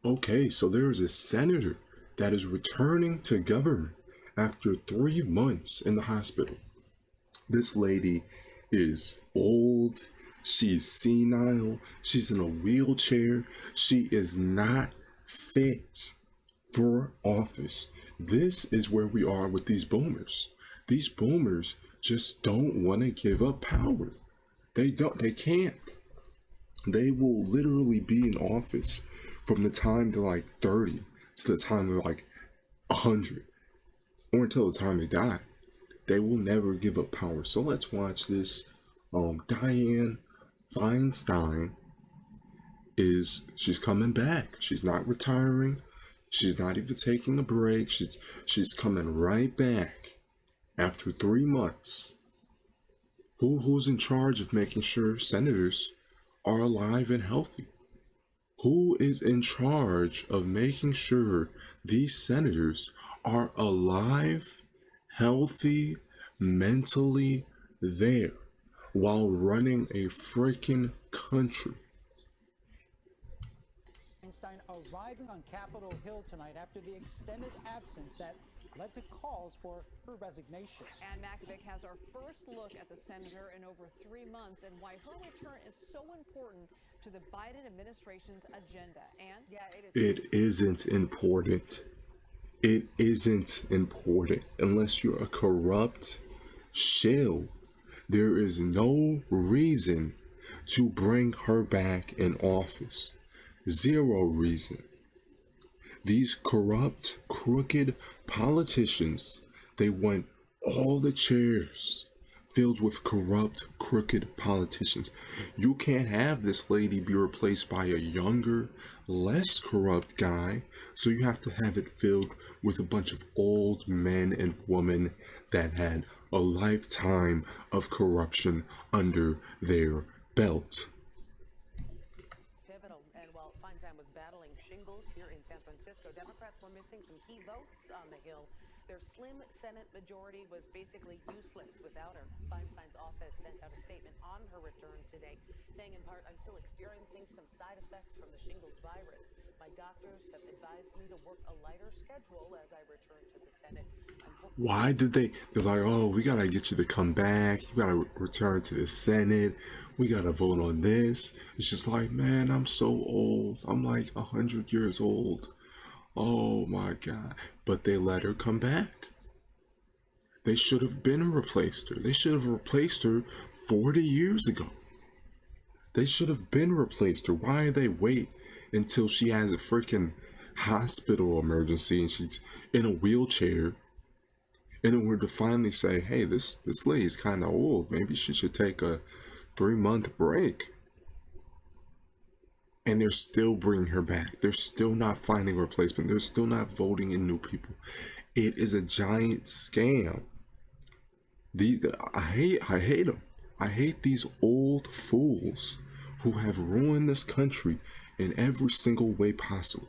Okay, so there is a senator that is returning to government after 3 months in the hospital. This lady is old. She's senile. She's in a wheelchair. She is not fit for office. This is where we are with these boomers. These boomers just don't want to give up power. They can't. They will literally be in office from the time they're like 30 to the time they're like 100 or until the time they die. They will never give up power. So let's watch this. Dianne Feinstein she's coming back. She's not retiring. She's not even taking a break. She's coming right back after 3 months. Who's in charge of making sure senators are alive and healthy? Who is in charge of making sure these senators are alive, healthy, mentally there while running a freaking country? Feinstein arriving on Capitol Hill tonight after the extended absence that led to calls for her resignation. And Makovic has our first look at the senator in over 3 months and why her return is so important to the Biden administration's agenda. And yeah, it isn't important. It isn't important unless you're a corrupt shill. There is no reason to bring her back in office. Zero reason. These corrupt, crooked politicians, they want all the chairs filled with corrupt, crooked politicians. You can't have this lady be replaced by a younger, less corrupt guy, so you have to have it filled with a bunch of old men and women that had a lifetime of corruption under their belt. Pivotal. And while Feinstein was battling shingles here in San Francisco, Democrats were missing some key votes on the Hill. Their slim Senate majority was basically useless without her. Feinstein's office sent out a statement on her return today, saying in part, "I'm still experiencing some side effects from the shingles virus. My doctors have advised me to work a lighter schedule as I return to the Senate." Why did they're like, oh, we gotta get you to come back. You gotta return to the Senate. We gotta vote on this. It's just like, man, I'm so old. I'm like 100 years old. Oh my God. But they let her come back. They should have been replaced her. They should have replaced her 40 years ago. They should have been replaced her. Why do they wait until she has a freaking hospital emergency and she's in a wheelchair in order to finally say, hey, this lady's kind of old. Maybe she should take a 3-month break. And they're still bringing her back. They're still not finding a replacement. They're still not voting in new people. It is a giant scam. I hate them. I hate these old fools who have ruined this country in every single way possible.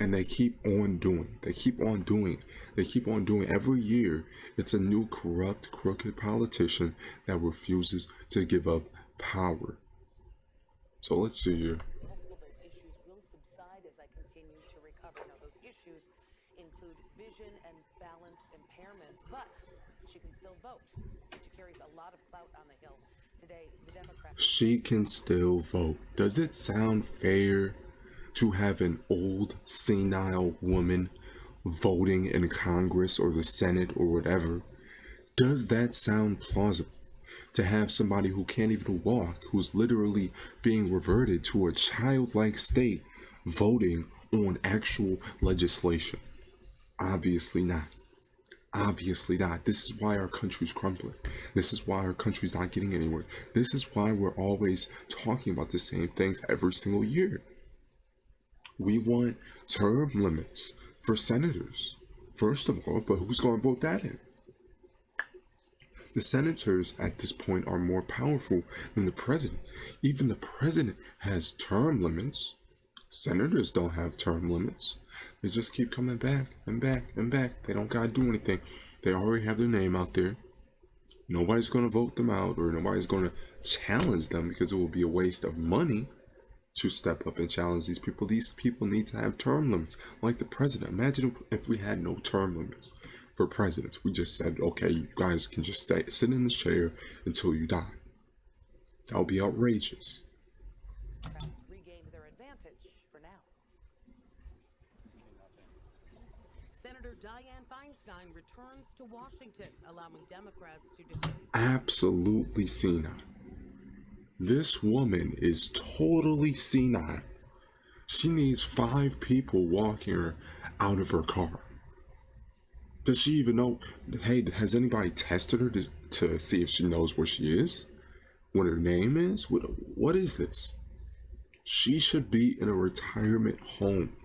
And they keep on doing. They keep on doing. They keep on doing. Every year, it's a new corrupt, crooked politician that refuses to give up power. So let's see here. Hopeful those issues will subside as I continue to recover. Now, those issues include vision and balance impairments, but she can still vote. She carries a lot of clout on the Hill. Today, the Democrats... She can still vote. Does it sound fair to have an old, senile woman voting in Congress or the Senate or whatever? Does that sound plausible? To have somebody who can't even walk, who's literally being reverted to a childlike state, voting on actual legislation? Obviously not. Obviously not. This is why our country's crumbling. This is why our country's not getting anywhere. This is why we're always talking about the same things every single year. We want term limits for senators, first of all, but who's going to vote that in? The senators at this point are more powerful than the president. Even the president has term limits. Senators don't have term limits. They just keep coming back and back and back. They don't gotta do anything. They already have their name out there. Nobody's gonna vote them out, or nobody's gonna challenge them because it will be a waste of money. to step up and challenge these people. These people need to have term limits, like the president. Imagine if we had no term limits for presidents. We just said, okay, you guys can just sit in this chair until you die. That would be outrageous. Democrats regained their advantage for now. Senator Dianne Feinstein returns to Washington, allowing Democrats to defend. Absolutely senile. This woman is totally senile. She needs 5 people walking her out of her car. Does she even know? Hey, has anybody tested her to see if she knows where she is? What her name is? What is this? She should be in a retirement home.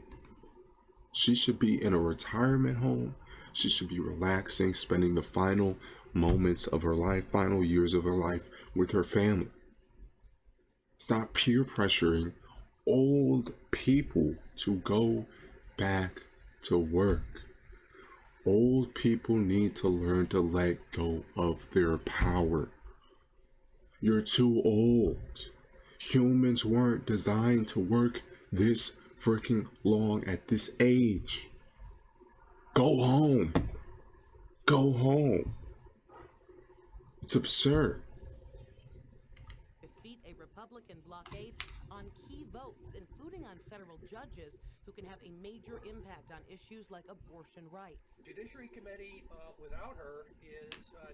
She should be in a retirement home. She should be relaxing, spending the final moments of her life, final years of her life with her family. Stop peer pressuring old people to go back to work. Old people need to learn to let go of their power. You're too old. Humans weren't designed to work this freaking long at this age. Go home. Go home. It's absurd. Defeat a Republican blockade on key votes, including on federal judges who can have a major impact on issues like abortion rights. Judiciary Committee without her is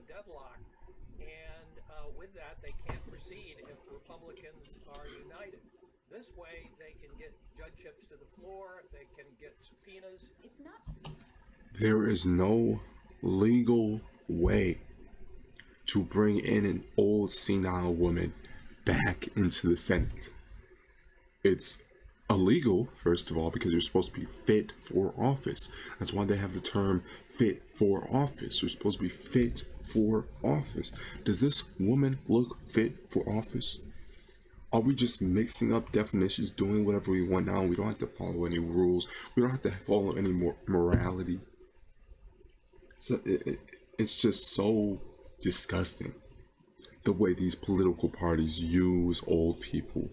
deadlocked, and with that, they can't proceed if Republicans are united. This way, they can get judgeships to the floor, they can get subpoenas. It's not. There is no legal way to bring in an old senile woman back into the Senate. It's illegal, first of all, because you're supposed to be fit for office. That's why they have the term fit for office. You're supposed to be fit for office. Does this woman look fit for office? Are we just mixing up definitions, doing whatever we want now? We don't have to follow any rules. We don't have to follow any more morality. So it's just so disgusting the way these political parties use old people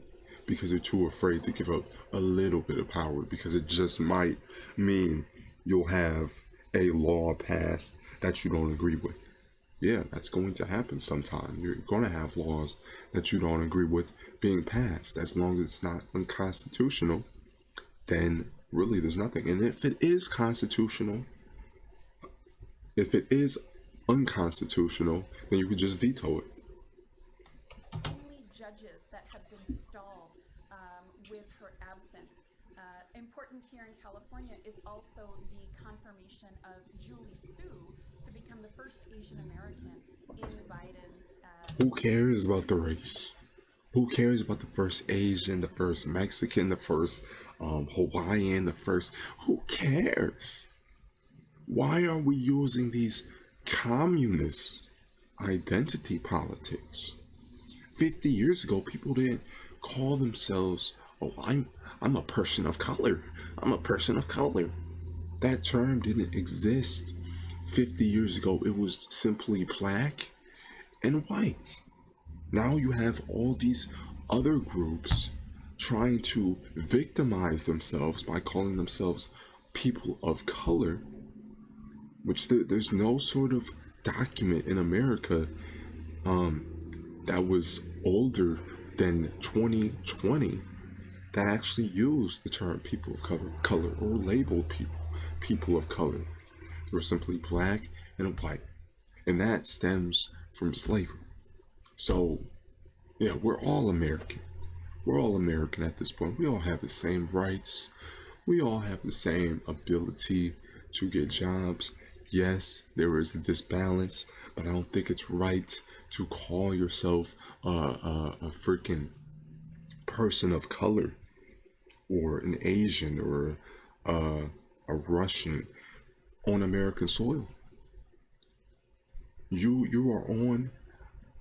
because they're too afraid to give up a little bit of power, because it just might mean you'll have a law passed that you don't agree with. Yeah, that's going to happen sometime. You're going to have laws that you don't agree with being passed. As long as it's not unconstitutional, then really there's nothing. And if it is constitutional, if it is unconstitutional, then you could just veto it. Only judges that have been stalled with her absence. Important here in California is also the confirmation of Julie Sue to become the first Asian American in Biden's. Who cares about the race? Who cares about the first Asian, the first Mexican, the first Hawaiian, the first? Who cares? Why are we using these communist identity politics? 50 years ago, people didn't call themselves, oh, I'm a person of color. I'm a person of color. That term didn't exist 50 years ago. It was simply black and white. Now you have all these other groups trying to victimize themselves by calling themselves people of color, which there's no sort of document in America that was older than 2020 that actually used the term people of color or labeled people of color. They were simply black and white, and that stems from slavery. So yeah, we're all American. We're all American at this point. We all have the same rights. We all have the same ability to get jobs. Yes, there is a disbalance, but I don't think it's right to call yourself a freaking person of color, or an Asian, or a Russian on American soil. You are on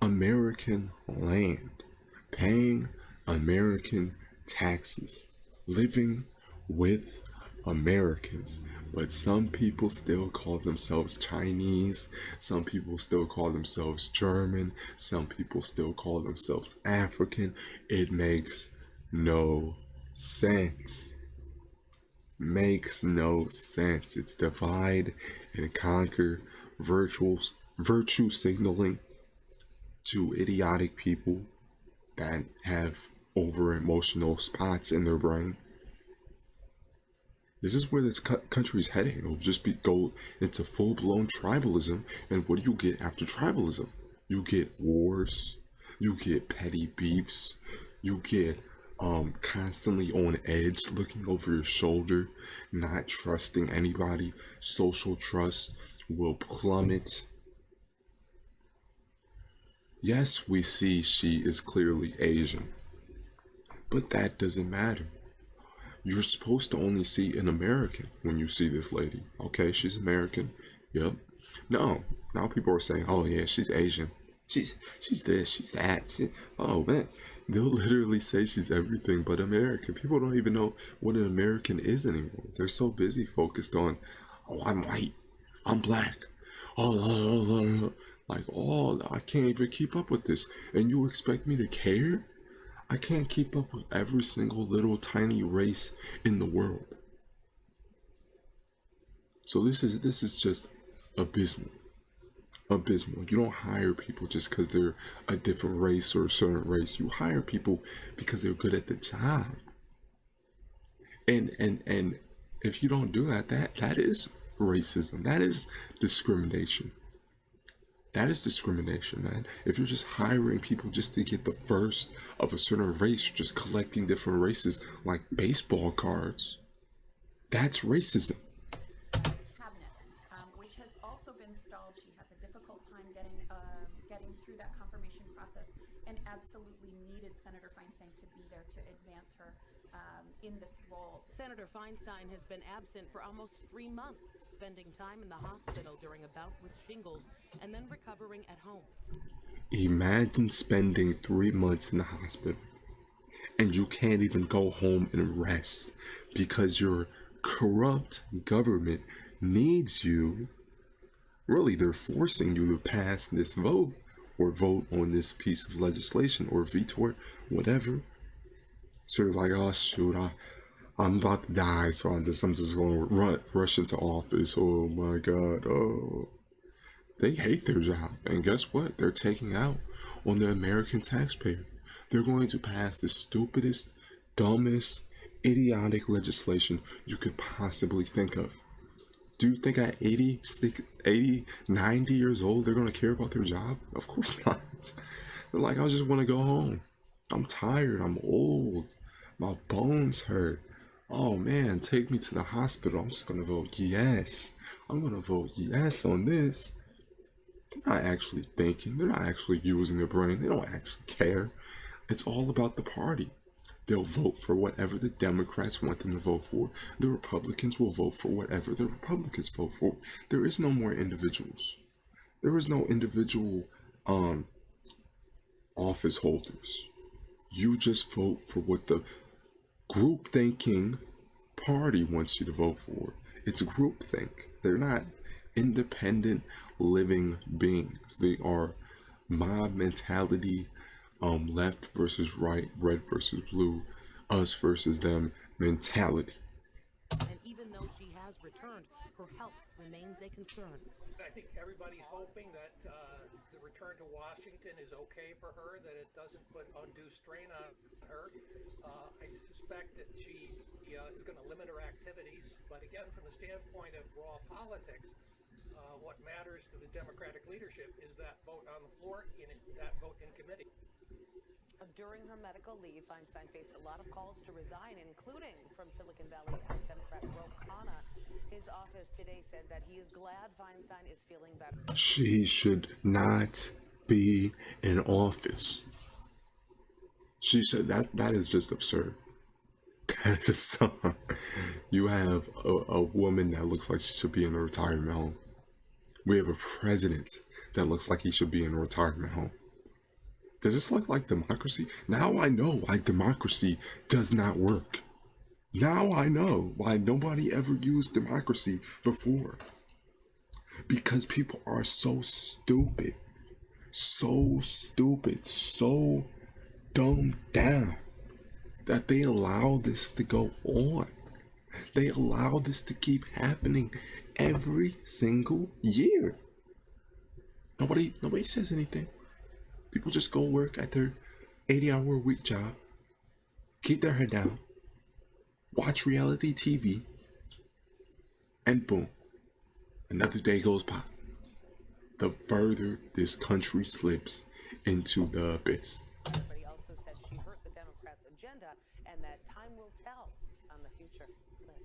American land, paying American taxes, living with Americans. But some people still call themselves Chinese, some people still call themselves German, some people still call themselves African. It makes no sense. Makes no sense. It's divide and conquer, virtue signaling to idiotic people that have over emotional spots in their brain. This is where this country's heading. It'll just go into full blown tribalism. And what do you get after tribalism? You get wars, you get petty beefs, you get constantly on edge, looking over your shoulder, not trusting anybody. Social trust will plummet. Yes, we see she is clearly Asian, but that doesn't matter. You're supposed to only see an American when you see this lady. Okay, she's American. Yep. No. Now people are saying, "Oh yeah, she's Asian. She's this, she's that." Oh man, they'll literally say she's everything but American. People don't even know what an American is anymore. They're so busy focused on, "Oh, I'm white. I'm black. Oh, like, oh, I can't even keep up with this." And you expect me to care? I can't keep up with every single little tiny race in the world. So this is just abysmal. Abysmal. You don't hire people just because they're a different race or a certain race. You hire people because they're good at the job. And if you don't do that, that is racism. That is discrimination. That is discrimination, man. If you're just hiring people just to get the first of a certain race, just collecting different races like baseball cards, that's racism. Cabinet, which has also been stalled. She has a difficult time getting through that confirmation process, and absolutely needed Senator Feinstein to be there to advance her in this role. Senator Feinstein has been absent for almost 3 months, spending time in the hospital during a bout with shingles and then recovering at home. Imagine spending 3 months in the hospital and you can't even go home and rest because your corrupt government needs you. Really, they're forcing you to pass this vote or vote on this piece of legislation or veto it, whatever. Sort of like, "Oh shoot, I'm about to die, so I'm just going to rush into office. Oh my God, oh." They hate their job, and guess what? They're taking out on the American taxpayer. They're going to pass the stupidest, dumbest, idiotic legislation you could possibly think of. Do you think at 80, 90 years old, they're going to care about their job? Of course not. They're like, "I just want to go home. I'm tired. I'm old. My bones hurt. Oh man, take me to the hospital. I'm just going to vote yes. I'm going to vote yes on this." They're not actually thinking. They're not actually using their brain. They don't actually care. It's all about the party. They'll vote for whatever the Democrats want them to vote for. The Republicans will vote for whatever the Republicans vote for. There is no more individuals. There is no individual office holders. You just vote for what the group thinking party wants you to vote for. It's groupthink. They're not independent living beings. They are mob mentality, left versus right, red versus blue, us versus them mentality. And even though she has returned, her health remains a concern. I think everybody's hoping that the return to Washington is okay for her, that it doesn't put undue strain on her. I suspect that she is going to limit her activities, but again, from the standpoint of raw politics, what matters to the Democratic leadership is that vote on the floor, that vote in committee. During her medical leave, Feinstein faced a lot of calls to resign, including from Silicon Valley House Democrat Ro Khanna. His office today said that he is glad Feinstein is feeling better. She should not be in office. She said that is just absurd. That is so. You have a woman that looks like she should be in a retirement home. We have a president that looks like he should be in a retirement home. Does this look like democracy? Now I know why democracy does not work. Now I know why nobody ever used democracy before. Because people are so stupid. So stupid. So dumbed down. that they allow this to go on. They allow this to keep happening every single year. Nobody says anything. People just go work at their 80-hour-a-week job, keep their head down, watch reality TV, and boom, another day goes by. The further this country slips into the abyss. But he also said she hurt the Democrats' agenda and that time will tell on the future. Liz.